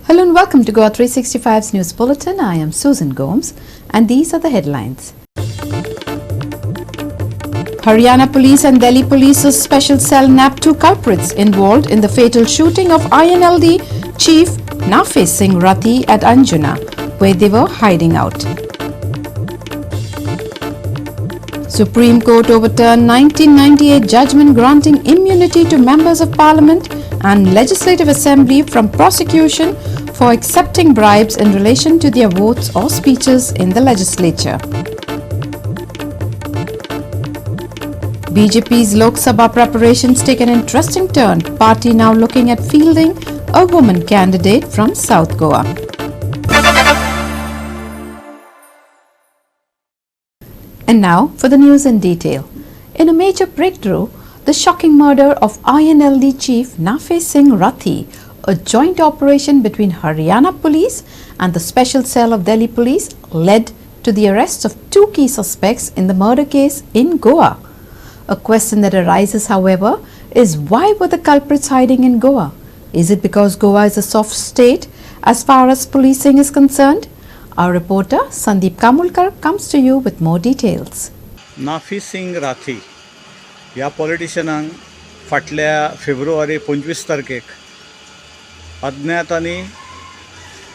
Hello and welcome to Goa 365's News Bulletin. I am Susan Gomes and these are the headlines. Haryana Police and Delhi Police's special cell nabbed 2 culprits involved in the fatal shooting of INLD Chief Nafis Singh Rathi at Anjuna, where they were hiding out. Supreme Court overturned 1998 judgment granting immunity to members of Parliament and Legislative Assembly from prosecution for accepting bribes in relation to their votes or speeches in the legislature. BJP's Lok Sabha preparations take an interesting turn. Party now looking at fielding a woman candidate from South Goa. And now for the news in detail. In a major breakthrough, the shocking murder of INLD Chief Nafis Singh Rathi, a joint operation between Haryana Police and the Special Cell of Delhi Police, led to the arrest of 2 key suspects in the murder case in Goa. A question that arises, however, is why were the culprits hiding in Goa? Is it because Goa is a soft state as far as policing is concerned? Our reporter Sandeep Kamulkar comes to you with more details. Nafis Singh Rathi ह्या पॉलिटिशियनाक फाटल्या फेब्रुवारी 25 तारखेक अज्ञातांनी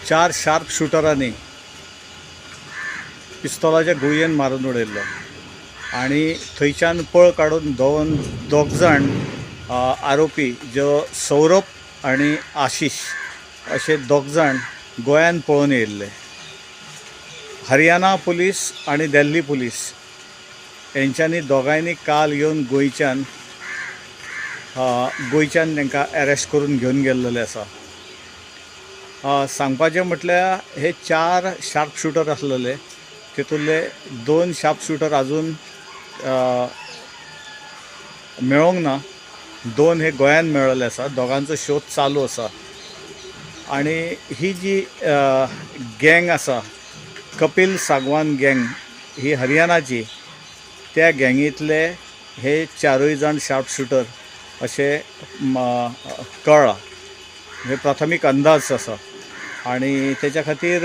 4 sharp शूटरांनी पिस्तोलाच्या गुळयेन मारून उडयल्लो आणि थंयच्यान पळ काडून दोग जाण आरोपी जो सौरभ आणि आशीष असे दोग जाण गोंयान पळून येयल्ले. हरियाणा पुलीस आणि दिल्ली पुलीस यांच्यानी दोगांयनी काल येवन गोंयच्यान तांकां अरेस्ट करून घेवन गेल्लेले आसा. सांगपाचें म्हटल्यार हे 4 शार्प शूटर आसलेले, तितूंतले 2 शार्प शूटर अजून मेळोंक ना. 2 हे गोंयान मेळ्ळेले आसा. दोगांचो शोध चालू आसा. आणि ही जी गँग आसा, कपिल सागवान गँग, ही हरियाणाची, त्या गँगीतले हे 4 जाण शार्प शूटर असे कळ्ळां. हे प्राथमीक अंदाज आसा आणि त्याच्या खातीर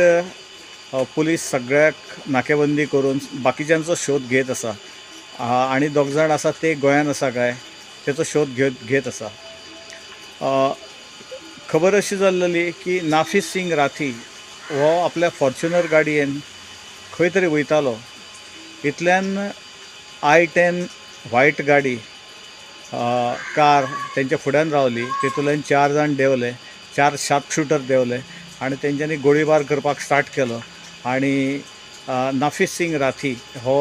पुलीस सगळ्याक नाकेबंदी करून बाकीच्यांचो शोध घेत आसा. आणि 2 जाण आसा ते गोंयान आसा काय तेचो शोध घेत आसा. खबर अशी जाल्ली की नाफिस सिंग राठी हो आपल्या फॉर्च्युनर गाडयेन खंय तरी वयतालो. इतल्यान I-10 व्हाईट गाडी कार तेंच्या फुड्यान रावली. तितूंतल्यान 4 जाण देंवले, 4 शार्प शूटर देंवले आणि तेंच्यांनी गोळीबार करपाक स्टार्ट केलो. आणि नाफिस सिंग राठी हो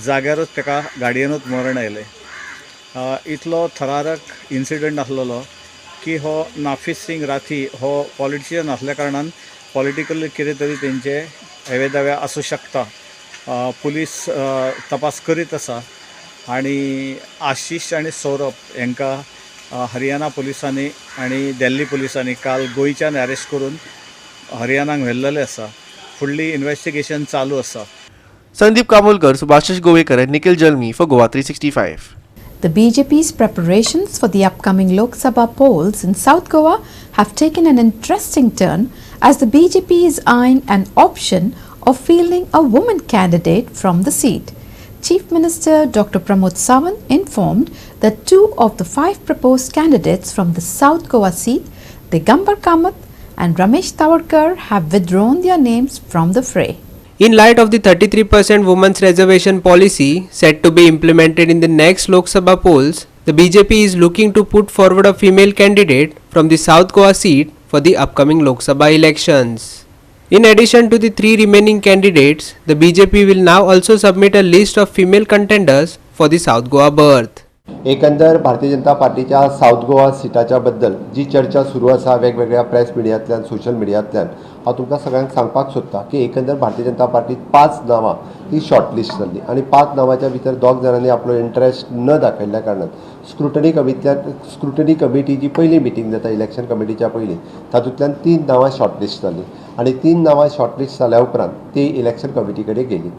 जाग्यारूच ताका गाडयेनूच मरण आयलें. इतलो थरारक इन्सिडंट आसलेलो की हो नाफिस सिंग राठी हो पॉलिटिशियन आसल्या कारणान पॉलिटिकली कितें तरी तेंचे हेवे दावे आसूं शकता. पुलीस तपास करीत आसा. आणि आशीष आणि सौरभ यांका हरियाणा पुलिसांनी आणि दिल्ली पुलिसांनी काल गोंयच्यान अरेस्ट करून हरियाणाक व्हेल्लेले आसा. फुडली इन्व्हेस्टिगेशन चालू आसा. Sandeep कामोलकर, Subhashish Govekar and Nikhil Jalmi for Goa 365. The BJP's preparations for the upcoming Lok Sabha polls in South Goa have taken an interesting turn as the BJP is eyeing an option of fielding a woman candidate from the seat. Chief Minister Dr. Pramod Sawant informed that 2 of the 5 proposed candidates from the South Goa seat, Digambar Kamath and Ramesh Tawarkar, have withdrawn their names from the fray. In light of the 33% women's reservation policy set to be implemented in the next Lok Sabha polls, the BJP is looking to put forward a female candidate from the South Goa seat for the upcoming Lok Sabha elections. In addition to the 3 remaining candidates, the BJP will now also submit a list of female contenders for the South Goa berth. एकंदर भारतीय जनता पार्टीच्या south Goa सिटाच्या बद्दल जी चर्चा सुरू आसा वेगवेगळ्या press मिडियांतल्यान, social मिडियांतल्यान, हांव तुमकां सगळ्यांक सांगपाक सोदतां की एकंदर भारतीय जनता पार्टीत 5 नांवां ही शॉर्टलिस्ट जाल्ली आणि 5 नांवांच्या भितर 2 जाणांनी आपलो इंट्रस्ट न दाखयल्ल्या कारणान स्क्रुटनी कमिटी जी पयली मिटींग जाता इलेक्शन कमिटीच्या पयलीं तातूंतल्यान 3 नांवां शॉर्टलिस्ट जाल्ली आणि 3 नांवां शॉर्टलिस्ट जाल्या उपरांत ती इलेक्शन कमिटी कडेन गेली.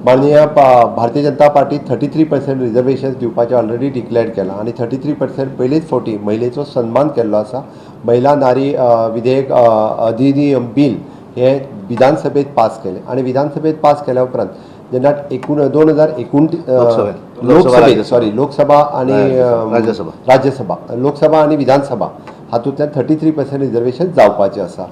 माननीय भारतीय जनता पार्टी 33% रिजर्वेशन्स दिवपाचें ऑलरेडी डिक्लेअर केलां आनी 33% पयलींच फावटी महिलेचो सन्मान केल्लो आसा. महिला नारी विधेयक अधिनियम बिल हे विधानसभेत पास केलें आनी विधानसभेत पास केल्या उपरांत जेन्ना 2029 लोकसभा आणि राज्यसभा लोकसभा आणि विधानसभा हातूंतल्यान 33% रिजर्वेशन जावपाचें आसा.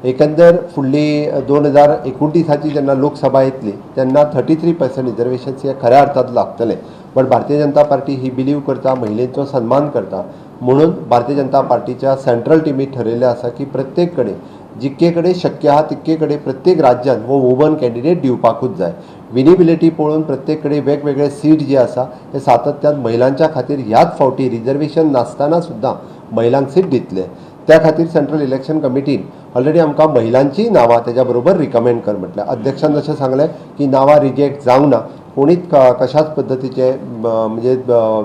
एकंदर फुडली 2029 जेन्ना लोकसभा येतली तेन्ना 33% रिजर्वेशन्स हे खऱ्या अर्थात लागतले. But Bharatiya Janata party he believe करता, महिलेचो सन्मान करता, म्हणून भारतीय जनता पार्टीच्या सेंट्रल टिमीत ठरयिल्लें आसा की प्रत्येक कडेन जितके कडेन शक्य आहा तितके कडेन प्रत्येक राज्यांत हो वुमन कॅन्डिडेट दिवपाकूच जाय. विनिबिलिटी पळोवन प्रत्येक कडेन वेगवेगळे सीट जे आसा ते सातत्यान महिलांच्या खातीर ह्याच फावटी रिजर्वेशन नासतना सुद्दां महिलांक सीट दितले. त्या खातीर सेंट्रल इलेक्शन कमिटीन ऑलरेडी आमकां महिलांची नांवां तेज्या बरोबर रिकमेंड कर म्हटलें. अध्यक्षान जशें सांगलें की नांवां रिजेक्ट जावंक ना, कोणीच कशाच पद्दतीचे म्हणजे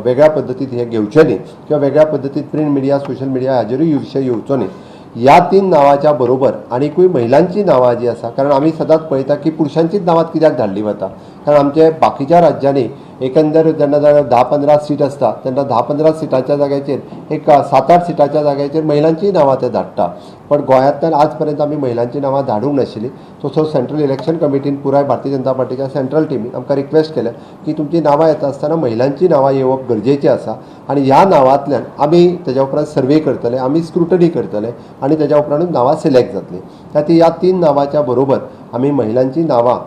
वेगळ्या पद्दतीन हे घेवचे न्ही किंवा वेगळ्या पद्दतीन प्रिंट मिडिया सोशल मिडिया हाजेरूय विशय येवचो न्ही. ह्या 3 नांवांच्या बरोबर आनीकूय महिलांची नांवां जी आसा, कारण आमी सदांच पळयता की पुरुशांचीच नांवां कित्याक धाडली वता, कारण आमचे बाकीच्या राज्यांनी एकंदर जेन्ना 10-15 सीट आसता तेन्ना 10-15 सिटांच्या जाग्याचेर एक 7-8 सिटांच्या जाग्याचेर महिलांची नांवां ते धाडटा. पण गोंयांतल्यान आज पर्यंत आमी महिलांची नांवां धाडूंक नाशिल्ली. सो सेंट्रल इलेक्शन कमिटीन पुराय भारतीय जनता पार्टीच्या सेंट्रल टिमीन आमकां रिक्वेस्ट केलें की तुमची नांवां येता आसतना महिलांची नांवां येवप गरजेचें आसा आनी ह्या नांवांतल्यान आमी तेज्या उपरांत सर्वे करतले, आमी स्क्रुटनी करतले आनी तेज्या उपरांतूच नांवां सिलेक्ट जातलीं. ह्या 3 नांवांच्या बरोबर आमी महिलांची नांवां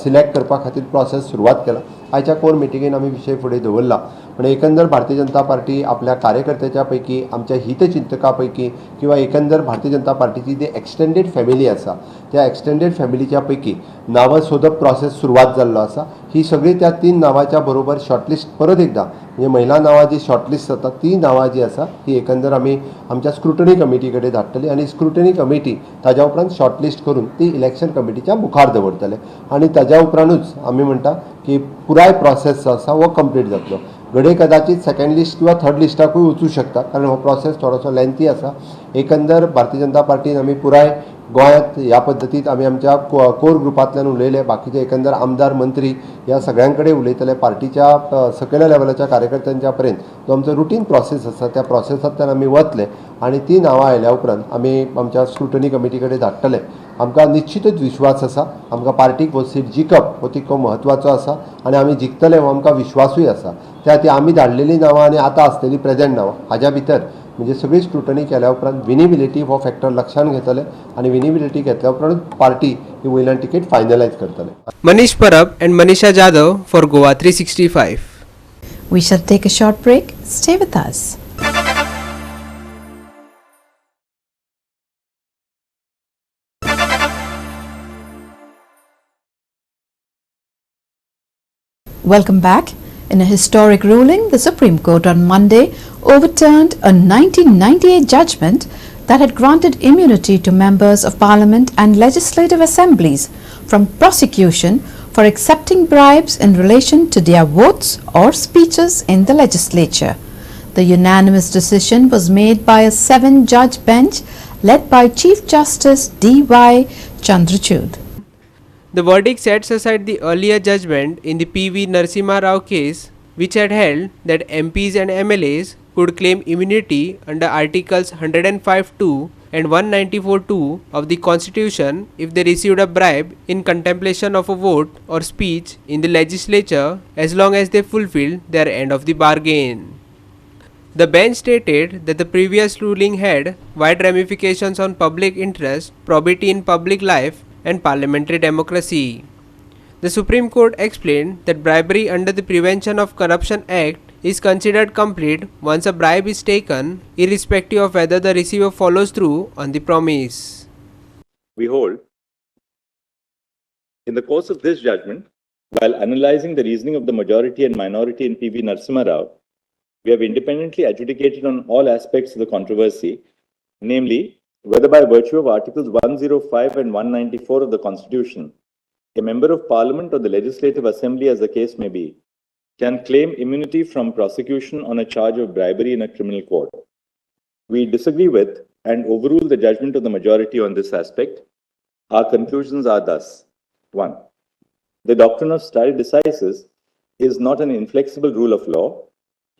सिलेक्ट करपा खातीर प्रोसेस सुरवात केला. आयच्या कोर मिटिंगेन आमी विशय फुडें दवरला. पण एकंदर भारतीय जनता पार्टी आपल्या कार्यकर्त्याच्या पैकी, आमच्या हितचिंतकां पैकी किंवा एकंदर भारतीय जनता पार्टीची जी एक्सटेंडेड फॅमिली आसा त्या एक्सटेंडेड फॅमिलीच्या पैकी नांवां सोदप प्रोसेस सुरवात जाल्लो आसा. ही सगळी त्या 3 नांवांच्या बरोबर शॉर्टलिस्ट परत एकदा म्हणजे महिला नांवां जी शॉर्टलिस्ट जाता ती नांवां जी आसा ही एकंदर आमी आमच्या स्क्रुटनी कमिटी कडेन धाडटली आनी स्क्रुटनी कमिटी ताज्या उपरांत शॉर्टलिस्ट करून ती इलेक्शन कमिटीच्या मुखार दवरतले आनी ताज्या उपरांतूच आमी म्हणटा की पुराय प्रोसेस जो आसा हो कंप्लीट जातलो. घडये कदाचित सेकंड लिस्ट किंवा थर्ड लिस्टाकूय वचूं शकता, कारण हो प्रोसेस थोडोसो लेंथी आसा. एकंदर भारतीय जनता पार्टीन आमी पुराय गोंयांत ह्या पद्दतीन आमी आमच्या कोर ग्रुपांतल्यान उलयले, बाकीचे एकंदर आमदार मंत्री ह्या सगळ्यां कडेन उलयतले. पार्टीच्या सकयल्या लेवलाच्या कार्यकर्त्यांच्या पर्यंत जो आमचो रुटीन प्रोसेस आसा त्या प्रोसेसांतल्यान आमी वतले आनी ती नांवां आयल्या उपरांत आमी आमच्या स्क्रुटनी कमिटी कडेन धाडटले. आमकां निश्चितूच विश्वास आसा, आमकां पार्टीक हो सीट जिखप हो तितको म्हत्वाचो आसा आनी आमी जिखतले हो आमकां विश्वासूय आसा. त्या खातीर आमी धाडलेलीं नांवां आनी आतां आसलेलीं प्रेजेंट नांवां हाज्या भितर म्हणजे सगळी स्क्रुटनी केल्या उपरांत विनिबिलिटी हो फॅक्टर लक्षांत घेतले आनी विनिबिलिटी घेतल्या उपरांत पार्टी ही वयल्यान टिकेट फायनलायज करतले. Manish Parab and Manisha Jadhav for Goa 365. We shall take a short break. Stay with us. Welcome back. In a historic ruling, the Supreme Court on Monday overturned a 1998 judgment that had granted immunity to members of Parliament and legislative assemblies from prosecution for accepting bribes in relation to their votes or speeches in the legislature. The unanimous decision was made by a 7-judge bench led by Chief Justice D.Y. Chandrachud. The verdict sets aside the earlier judgment in the P.V. Narasimha Rao case, which had held that MPs and MLAs could claim immunity under Articles 105(2) and 194(2) of the Constitution if they received a bribe in contemplation of a vote or speech in the legislature as long as they fulfilled their end of the bargain. The bench stated that the previous ruling had wide ramifications on public interest, probity in public life, and parliamentary democracy. The Supreme Court explained that bribery under the Prevention of Corruption Act is considered complete once a bribe is taken, irrespective of whether the receiver follows through on the promise. We hold, in the course of this judgment, while analyzing the reasoning of the majority and minority in P.V. Narasimha Rao, we have independently adjudicated on all aspects of the controversy, namely, whether by virtue of Articles 105 and 194 of the Constitution, a member of Parliament or the Legislative Assembly, as the case may be, can claim immunity from prosecution on a charge of bribery in a criminal court. We disagree with and overrule the judgment of the majority on this aspect. Our conclusions are thus: 1. The doctrine of stare decisis is not an inflexible rule of law.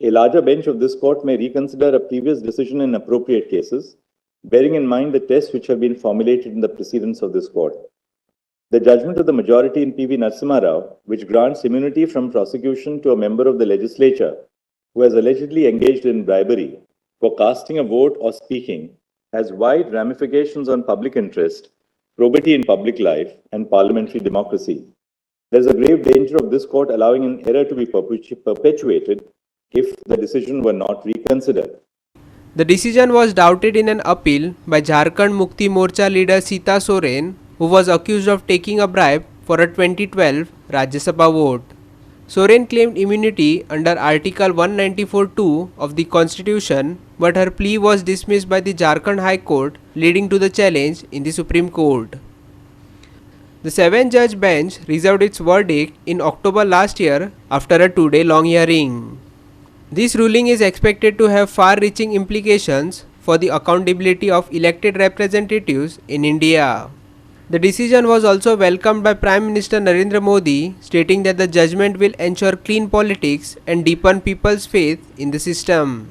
A larger bench of this court may reconsider a previous decision in appropriate cases, bearing in mind the tests which have been formulated in the precedents of this court. The judgment of the majority in P.V. Narasimha Rao, which grants immunity from prosecution to a member of the legislature who has allegedly engaged in bribery for casting a vote or speaking, has wide ramifications on public interest, probity in public life, and parliamentary democracy. There is a grave danger of this court allowing an error to be perpetuated if the decision were not reconsidered. The decision was doubted in an appeal by Jharkhand Mukti Morcha leader Sita Soren, who was accused of taking a bribe for a 2012 Rajya Sabha vote. Soren claimed immunity under Article 194(2) of the Constitution, but her plea was dismissed by the Jharkhand High Court, leading to the challenge in the Supreme Court. The 7-judge bench reserved its verdict in October last year after a 2-day-long hearing. This ruling is expected to have far-reaching implications for the accountability of elected representatives in India. The decision was also welcomed by Prime Minister Narendra Modi, stating that the judgment will ensure clean politics and deepen people's faith in the system.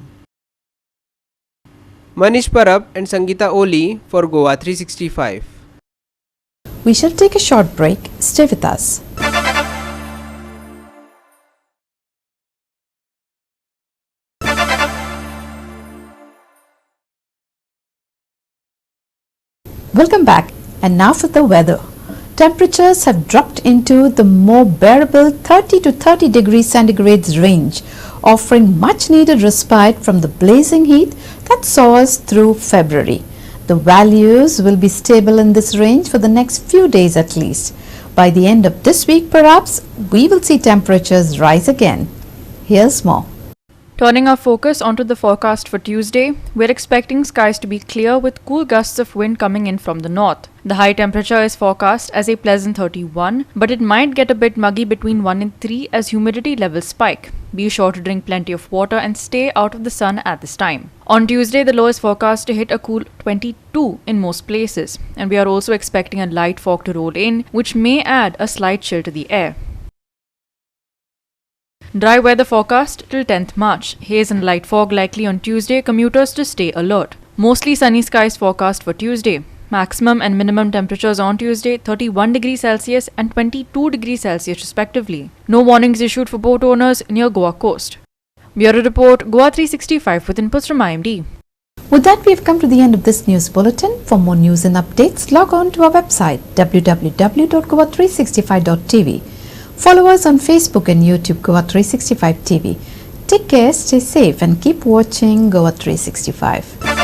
Manish Parab and Sangeeta Oli for Goa 365. We shall take a short break. Stay with us. Welcome back. And now for the weather. Temperatures have dropped into the more bearable 30 to 30 degrees centigrade range, offering much needed respite from the blazing heat that saw us through February. The values will be stable in this range for the next few days at least. By the end of this week, perhaps, we will see temperatures rise again. Here's more. Turning our focus onto the forecast for Tuesday, we're expecting skies to be clear with cool gusts of wind coming in from the north. The high temperature is forecast as a pleasant 31, but it might get a bit muggy between 1 and 3 as humidity levels spike. Be sure to drink plenty of water and stay out of the sun at this time. On Tuesday, the low is forecast to hit a cool 22 in most places, and we are also expecting a light fog to roll in, which may add a slight chill to the air. Dry weather forecast till 10th March. Haze and light fog likely on Tuesday, commuters to stay alert. Mostly sunny skies forecast for Tuesday. Maximum and minimum temperatures on Tuesday 31 degrees Celsius and 22 degrees Celsius respectively. No warnings issued for boat owners near Goa coast. Bureau Report, Goa 365 with inputs from IMD. With that, we have come to the end of this news bulletin. For more news and updates, log on to our website www.goa365.tv. Follow us on Facebook and YouTube, Goa 365 TV. Take care, stay safe, and keep watching Goa 365.